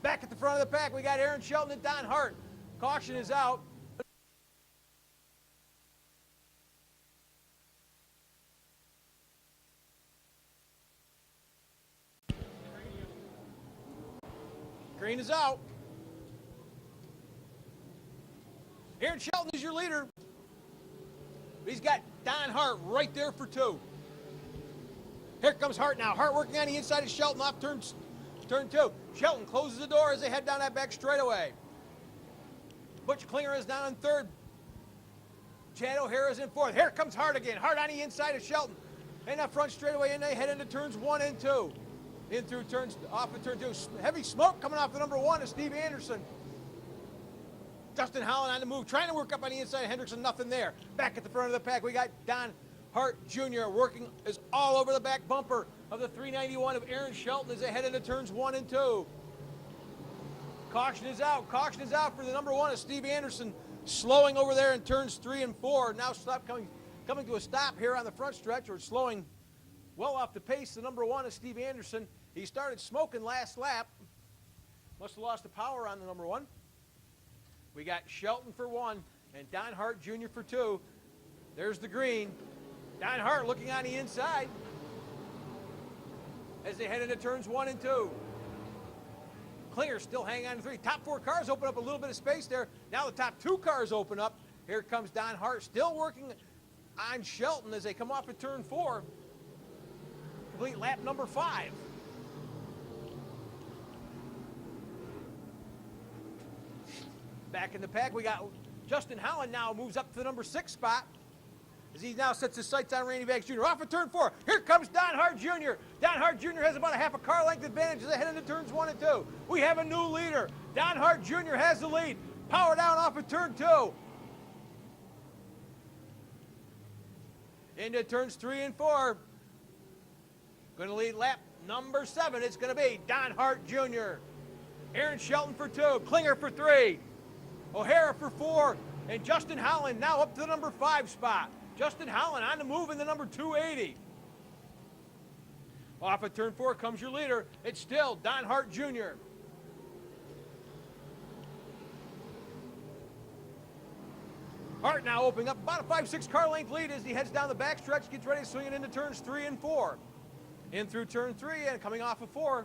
Back at the front of the pack, we got Aaron Shelton and Don Hart. Caution is out. Green is out. Aaron Shelton is your leader. He's got Don Hart right there for 2. Here comes Hart now. Hart working on the inside of Shelton off turn 2. Shelton closes the door as they head down that back straightaway. Butch Klinger is down in 3rd. Chad O'Hara is in 4th. Here comes Hart again. Hart on the inside of Shelton. And that front straightaway, and they head into turns 1 and 2. In through turns, off of turn 2. Heavy smoke coming off the number 1 is Steve Anderson. Justin Holland on the move, trying to work up on the inside of Hendrickson, nothing there. Back at the front of the pack, we got Don Hart Jr. working is all over the back bumper of the 391 of Aaron Shelton as they head into turns 1 and 2. Caution is out. Caution is out for the number 1 of Steve Anderson, slowing over there in turns 3 and 4. Now coming to a stop here on the front stretch, or slowing well off the pace. The number 1 is Steve Anderson. He started smoking last lap. Must have lost the power on the number 1. We got Shelton for 1 and Don Hart Jr. for 2. There's the green. Don Hart looking on the inside as they head into turns 1 and 2. Klinger still hanging on to 3. Top 4 cars open up a little bit of space there. Now the top 2 cars open up. Here comes Don Hart still working on Shelton as they come off of turn 4. Complete lap number 5. Back in the pack, we got Justin Howland now moves up to the number 6 spot as he now sets his sights on Randy Banks Jr. Off of turn 4, here comes Don Hart Jr. Don Hart Jr. has about a half a car length advantage as they head into turns 1 and 2. We have a new leader. Don Hart Jr. has the lead. Power down off of turn 2. Into turns 3 and 4. Going to lead lap number 7. It's going to be Don Hart Jr. Aaron Shelton for 2. Klinger for 3. O'Hara for 4. And Justin Howland now up to the number 5 spot. Justin Howland on the move in the number 280. Off of turn 4 comes your leader. It's still Don Hart Jr. Hart now opening up about a 5-6 car length lead as he heads down the backstretch, gets ready to swing it into turns 3 and 4. In through turn 3 and coming off of 4.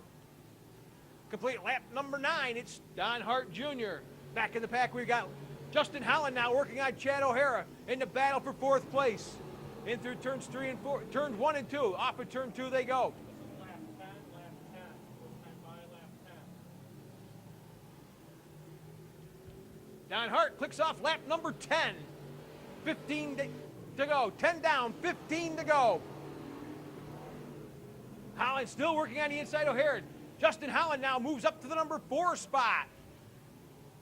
Complete lap number 9, it's Don Hart Jr. Back in the pack, we've got Justin Howland now working on Chad O'Hara in the battle for 4th place. In through turns 3 and 4, turns 1 and 2. Off of turn 2 they go. Lap 10, lap 10. By lap 10. Don Hart clicks off lap number 10. 15 to go. 10 down, 15 to go. Howland still working on the inside O'Hara. Justin Howland now moves up to the number 4 spot.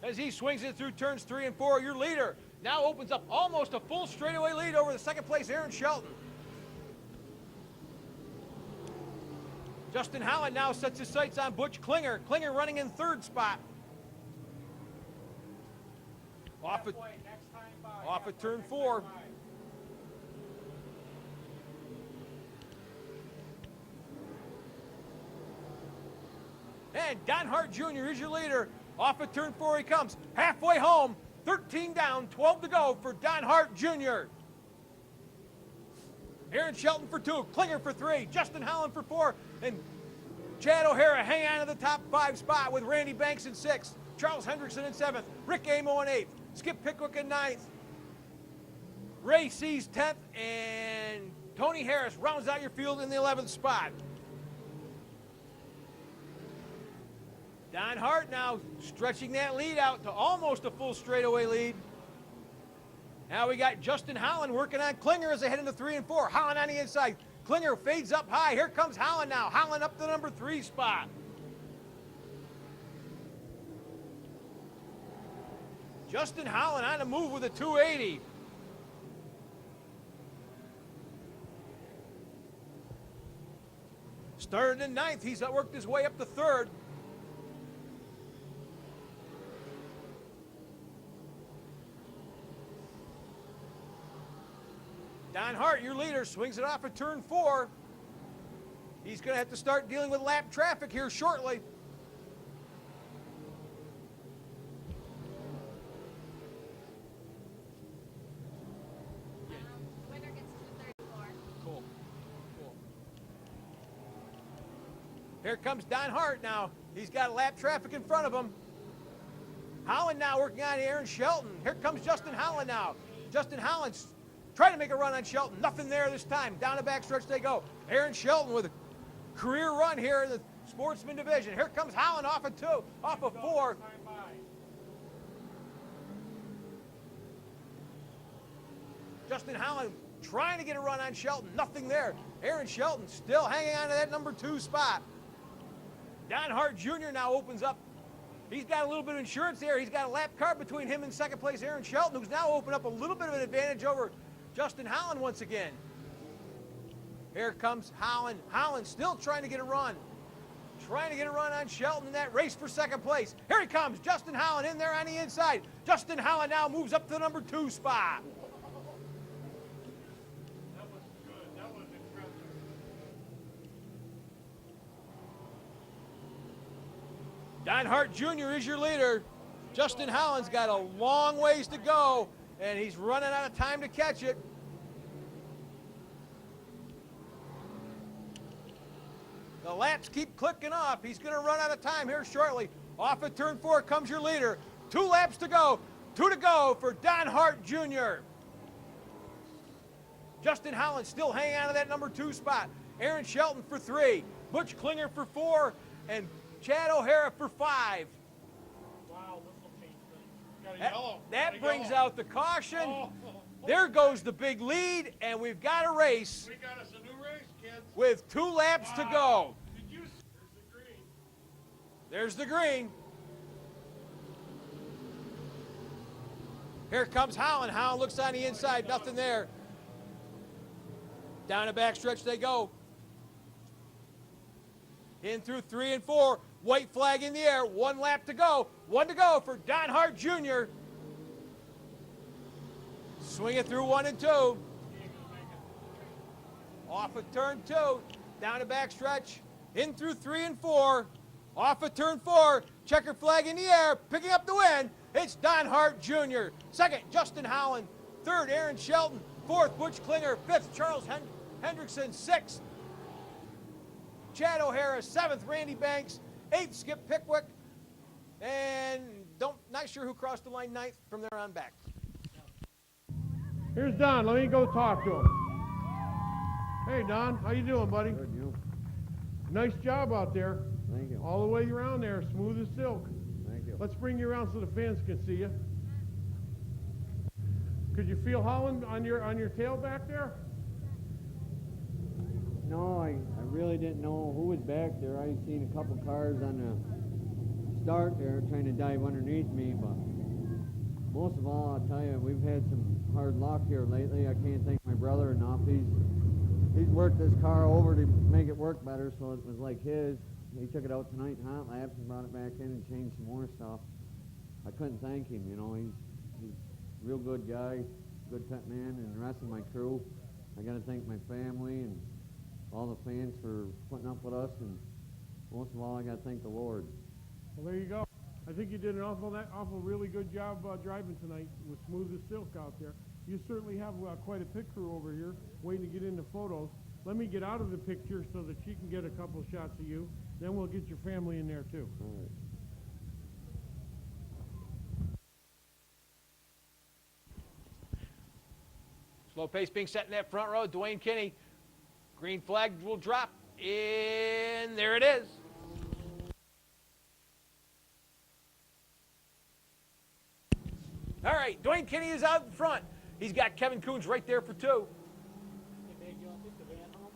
As he swings it through turns 3 and 4, your leader now opens up almost a full straightaway lead over the 2nd place Aaron Shelton. Justin Howland now sets his sights on Butch Klinger. Klinger running in 3rd spot. Off at turn 4. And Don Hart Jr. is your leader. Off at turn 4 he comes. Halfway home, 13 down, 12 to go for Don Hart Jr. Aaron Shelton for 2, Klinger for 3, Justin Howland for 4, and Chad O'Hara hanging on to the top 5 spot with Randy Banks in 6th, Charles Hendrickson in 7th, Rick Amo in 8th, Skip Pickwick in 9th, Ray C's 10th, and Tony Harris rounds out your field in the 11th spot. Don Hart now stretching that lead out to almost a full straightaway lead. Now we got Justin Howland working on Klinger as they head into 3 and 4. Howland on the inside. Klinger fades up high. Here comes Howland now. Howland up to the number 3 spot. Justin Howland on the move with a 280. Started in 9th. He's worked his way up to 3rd. Don Hart, your leader, swings it off at turn 4. He's going to have to start dealing with lap traffic here shortly. Winner gets 234. Cool. Here comes Don Hart now. He's got lap traffic in front of him. Howland now working on Aaron Shelton. Here comes Justin Howland now. Justin Howland's trying to make a run on Shelton. Nothing there this time. Down the backstretch they go. Aaron Shelton with a career run here in the Sportsman division. Here comes Howland off of 2, off of 4. Justin Howland trying to get a run on Shelton. Nothing there. Aaron Shelton still hanging on to that number 2 spot. Don Hart Jr. now opens up. He's got a little bit of insurance there. He's got a lap car between him and 2nd place Aaron Shelton, who's now opened up a little bit of an advantage over Justin Howland once again. Here comes Howland. Howland still trying to get a run. Trying to get a run on Shelton in that race for 2nd place. Here he comes, Justin Howland in there on the inside. Justin Howland now moves up to the number 2 spot. That was good. That was impressive. Don Hart Jr. is your leader. Justin Holland's got a long ways to go, and he's running out of time to catch it. The laps keep clicking off. He's going to run out of time here shortly. Off at turn 4 comes your leader. 2 laps to go. 2 to go for Don Hart Jr. Justin Holland still hanging on to that number 2 spot. Aaron Shelton for 3. Butch Klinger for 4. And Chad O'Hara for 5. Wow, this will change things. Got a yellow. That Gotta brings go. out the caution. Oh. There goes the big lead, and we've got a race We got us a new race, kids. with 2 laps to go. Did you? There's the green. There's the green. Here comes Holland. Holland looks on the inside, nothing there. Down the backstretch they go. In through 3 and 4. White flag in the air. 1 lap to go. 1 to go for Don Hart Jr. Swing it through 1 and 2. Off of turn 2. Down the backstretch. In through 3 and 4. Off of turn 4. Checker flag in the air. Picking up the win. It's Don Hart Jr. Second, Justin Holland. Third, Aaron Shelton. Fourth, Butch Klinger. Fifth, Charles Hendrickson. Sixth, Chad O'Hara. Seventh, Randy Banks. Eighth, Skip Pickwick. And not sure who crossed the line ninth from there on back. Here's Don. Let me go talk to him. Hey, Don. How you doing, buddy? Good, you. Nice job out there. Thank you. All the way around there, smooth as silk. Thank you. Let's bring you around so the fans can see you. Could you feel Holland on your tail back there? No, I really didn't know who was back there. I seen a couple cars on the start there trying to dive underneath me, but most of all, I'll tell you, we've had some hard luck here lately. I can't thank my brother enough. He's worked this car over to make it work better, so it was like his. He took it out tonight in hot laps and brought it back in and changed some more stuff. I couldn't thank him, you know. He's a real good guy, good pet man, and the rest of my crew. I got to thank my family and all the fans for putting up with us, and most of all, I got to thank the Lord. Well, there you go. I think you did an awful really good job driving tonight with smooth as silk out there. You certainly have quite a pit crew over here waiting to get into photos. Let me get out of the picture so that she can get a couple shots of you. Then we'll get your family in there too. All right. Slow pace being set in that front row. Dwayne Kinney. Green flag will drop in. There it is. All right, Dwayne Kinney is out in front. He's got Kevin Coons right there for 2.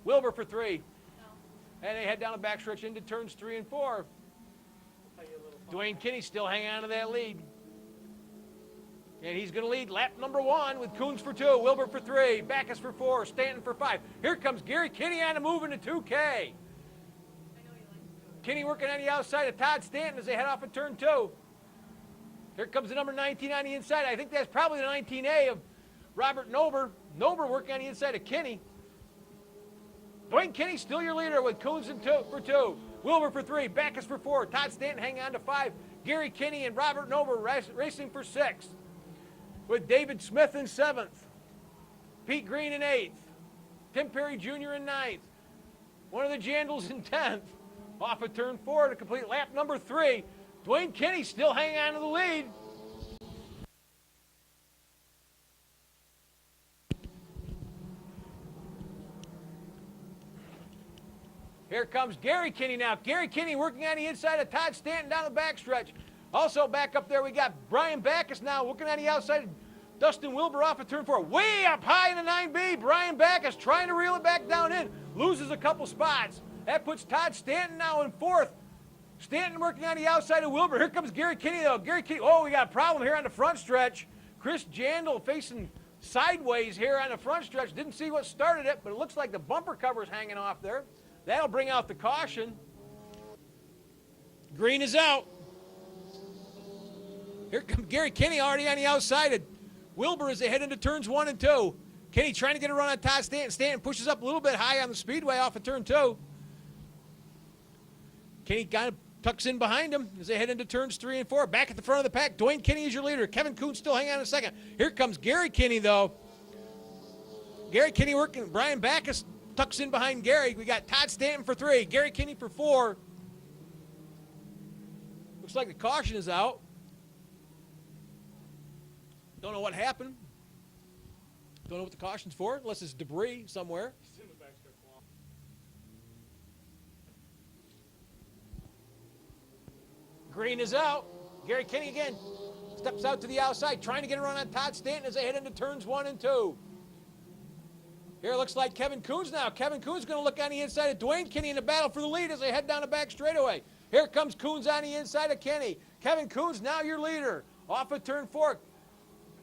Wilbur for 3. And they head down the backstretch into turns 3 and 4. Dwayne Kinney still hanging on to that lead. And he's going to lead lap number 1 with Coons for 2, Wilbur for 3, Backus for 4, Stanton for 5. Here comes Gary Kinney on the move into 2K. Kinney working on the outside of Todd Stanton as they head off at turn 2. Here comes the number 19 on the inside. I think that's probably the 19A of Robert Nober. Nober working on the inside of Kinney. Dwayne Kinney still your leader with Coons for 2, Wilbur for 3, Backus for 4, Todd Stanton hanging on to 5, Gary Kinney and Robert Nober racing for 6, with David Smith in 7th, Pete Green in 8th, Tim Perry Jr. in 9th, one of the Jandals in 10th, off of turn 4 to complete lap number 3. Dwayne Kinney still hanging on to the lead. Here comes Gary Kinney now. Gary Kinney working on the inside of Todd Stanton down the backstretch. Also back up there we got Brian Backus now working on the outside of Dustin Wilbur off of turn 4. Way up high in the 9B. Brian Backus trying to reel it back down in. Loses a couple spots. That puts Todd Stanton now in 4th. Stanton working on the outside of Wilbur. Here comes Gary Kinney though. Gary Kinney, oh, we got a problem here on the front stretch. Chris Jandal facing sideways here on the front stretch. Didn't see what started it, but it looks like the bumper cover's hanging off there. That'll bring out the caution. Green is out. Here comes Gary Kinney already on the outside of Wilbur as they head into turns 1 and 2. Kinney trying to get a run on Todd Stanton. Stanton pushes up a little bit high on the speedway off of turn 2. Kinney kind of tucks in behind him as they head into turns 3 and 4. Back at the front of the pack, Dwayne Kinney is your leader. Kevin Coons still hanging on a second. Here comes Gary Kinney, though. Gary Kinney working. Brian Backus tucks in behind Gary. We got Todd Stanton for 3, Gary Kinney for 4. Looks like the caution is out. Don't know what happened. Don't know what the caution's for, unless it's debris somewhere. Green is out. Gary Kinney again steps out to the outside, trying to get a run on Todd Stanton as they head into turns 1 and 2. Here it looks like Kevin Coons now. Kevin Coons going to look on the inside of Dwayne Kinney in the battle for the lead as they head down the back straightaway. Here comes Coons on the inside of Kinney. Kevin Coons now your leader. Off of turn 4.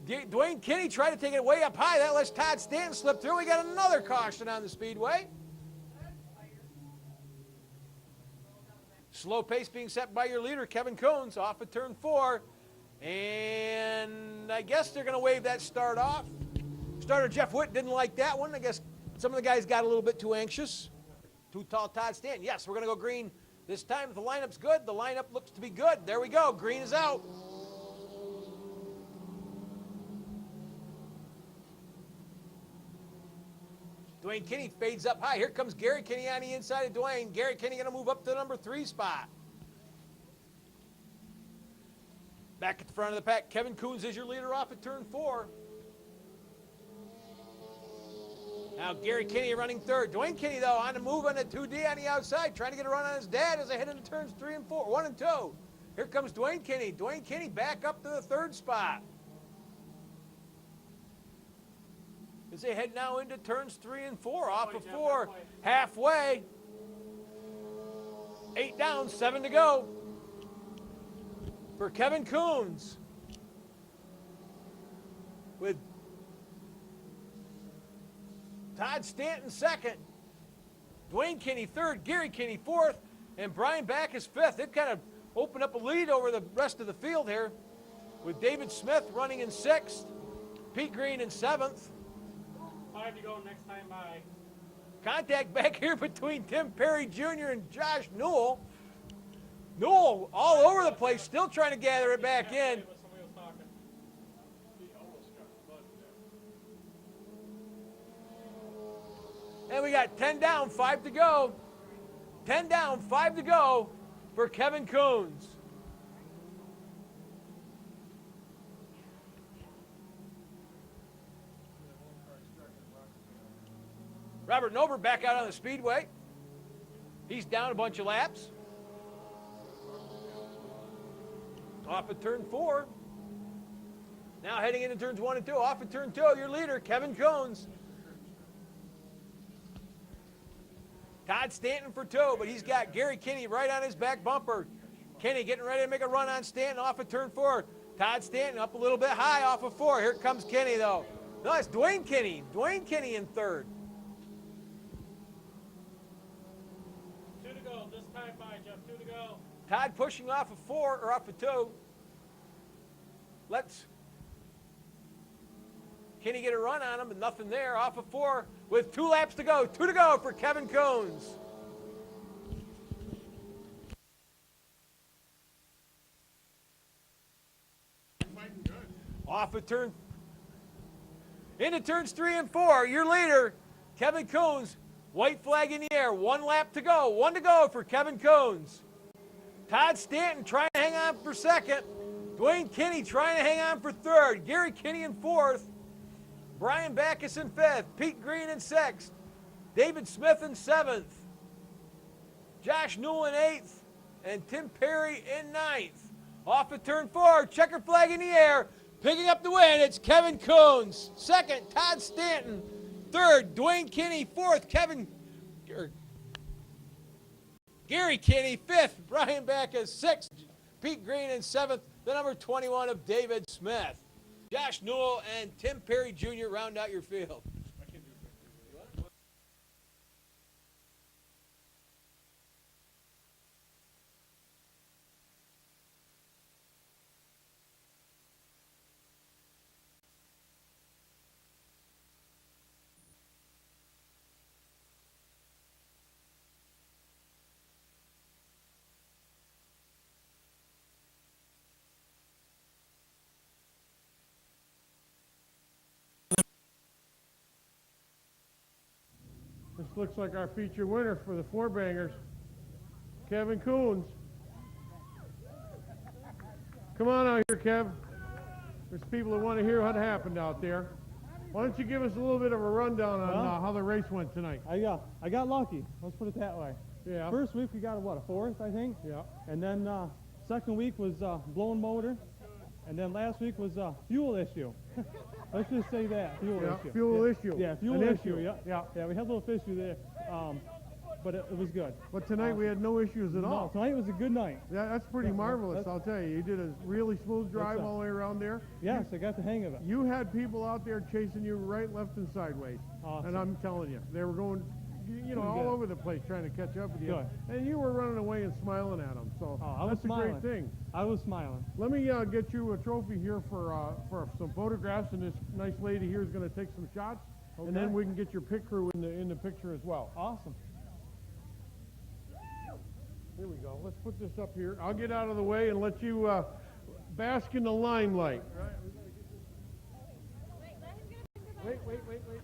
Dwayne Kinney tried to take it way up high. That lets Todd Stanton slip through. We got another caution on the speedway. Slow pace being set by your leader, Kevin Coons, off of turn 4. And I guess they're going to wave that start off. Starter Jeff Witt didn't like that one. I guess some of the guys got a little bit too anxious. Too tall Todd Stanton. Yes, we're going to go green this time. If the lineup's good, the lineup looks to be good. There we go. Green is out. Dwayne Kinney fades up high. Here comes Gary Kinney on the inside of Dwayne. Gary Kinney going to move up to the number 3 spot. Back at the front of the pack, Kevin Coons is your leader off at turn 4. Now Gary Kinney running 3rd. Dwayne Kinney, though, on the move on the 2D on the outside, trying to get a run on his dad as they head into turns 3 and 4, 1 and 2. Here comes Dwayne Kinney. Dwayne Kinney back up to the 3rd spot. As they head now into turns 3 and 4, off of 4, halfway. 8 down, 7 to go for Kevin Coons. With Todd Stanton 2nd, Dwayne Kinney 3rd, Gary Kinney 4th, and Brian Backus 5th. They've kind of opened up a lead over the rest of the field here, with David Smith running in 6th, Pete Green in 7th. 5 to go next time by. Contact back here between Tim Perry Jr. and Josh Newell. Newell all over the place, still trying to gather it back in. And we got 10 down, 5 to go. 10 down, 5 to go for Kevin Coons. Robert Nober back out on the speedway. He's down a bunch of laps. Off at turn 4. Now heading into turns 1 and 2. Off at turn 2, your leader, Kevin Coons. Todd Stanton for 2, but he's got Gary Kinney right on his back bumper. Kinney getting ready to make a run on Stanton off at turn 4. Todd Stanton up a little bit high off of 4. Here comes Kinney, though. No, it's Dwayne Kinney. Dwayne Kinney in 3rd. 2 to go. This time by, Jeff. 2 to go. Todd pushing off of 4, or off of 2. Let's Kinney get a run on him, but nothing there. Off of 4 with 2 laps to go. 2 to go for Kevin Coons. Off of turn. Into turns 3 and 4. Your leader, Kevin Coons. White flag in the air. 1 lap to go. 1 to go for Kevin Coons. Todd Stanton trying to hang on for 2nd. Dwayne Kinney trying to hang on for 3rd. Gary Kinney in 4th. Brian Backus in 5th. Pete Green in 6th. David Smith in 7th. Josh Newell in 8th. And Tim Perry in 9th. Off of turn 4. Checker flag in the air. Picking up the win, it's Kevin Coons. 2nd, Todd Stanton. 3rd, Dwayne Kinney. 4th, Gary Kinney. 5th, Brian Backus. 6th, Pete Green. And 7th, the number 21 of David Smith. Josh Newell and Tim Perry Jr. round out your field. This looks like our feature winner for the four bangers, Kevin Coons. Come on out here, Kev. There's people that want to hear what happened out there. Why don't you give us a little bit of a rundown on how the race went tonight? I got lucky. Let's put it that way. Yeah. First week we got a fourth, I think. Yeah. And then second week was blown motor, and then last week was fuel issue. Let's just say that fuel issue. Fuel issue. Yeah, fuel An issue. Yeah. We had a little issue there, but it was good. But tonight we had no issues at all. No, tonight was a good night. Yeah, that's pretty marvelous, I'll tell you. You did a really smooth drive all the way around there. Yes, I got the hang of it. You had people out there chasing you right, left, and sideways. Awesome. And I'm telling you, they were going, all over the place trying to catch up with you. Good. And you were running away and smiling at them. So I was that's a smiling. great thing. I was smiling. Let me get you a trophy here for some photographs, and this nice lady here is going to take some shots, and then we can get your pit crew in the picture as well. Awesome. Here we go. Let's put this up here. I'll get out of the way and let you bask in the limelight. Wait, let him get a picture. Wait.